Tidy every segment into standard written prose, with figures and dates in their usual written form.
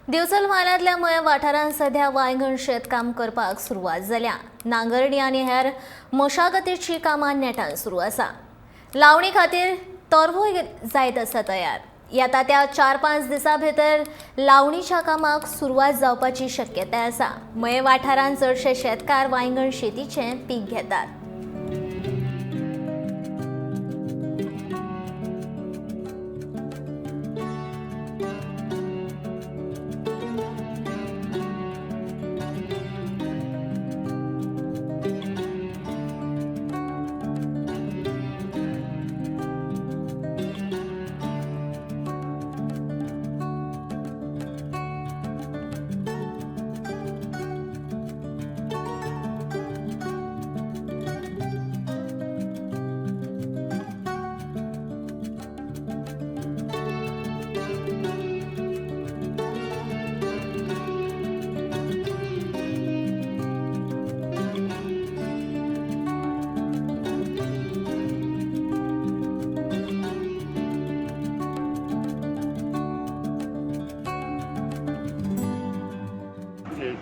दिवचल म्हालांतल्या मयम वाठारांत सध्या वांयगण शेतकाम करपाक सुरवात जाल्या। नांगरणी आनी हेर मशागतीची कामां नेटान सुरू आसा। लावणी खातीर तरवोय जायत आसा तयार। येता त्या 4-5 दिसां भितर लावणीच्या कामाक सुरवात जावपाची शक्यताय आसा। मयम वाठारांत चडशे शेतकार वांयगण शेतीचें पीक घेतात।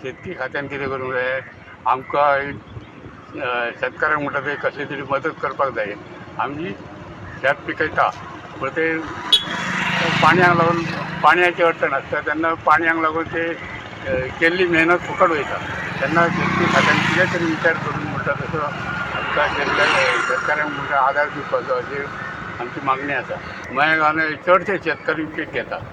शेतकी खात्यान कितें करूंक जाय, आमकां शेतकारांक म्हणटा ते कसली तरी मदत करपाक जाय। आमी शेत पिकयता पण ते पाणयाक लागून पाणयाची अडचण आसता तेन्ना पाणयाक लागून ते केल्ली मेहनत फुकट वयता। तेन्ना शेतकी खात्यान कितें तरी विचार करून म्हणटा तसो आमकां शेतकाऱ्यांक म्हणटा आदार दिवपाचो अशी आमची मागणी आसा। मयें चडशे शेतकरी पीक घेता।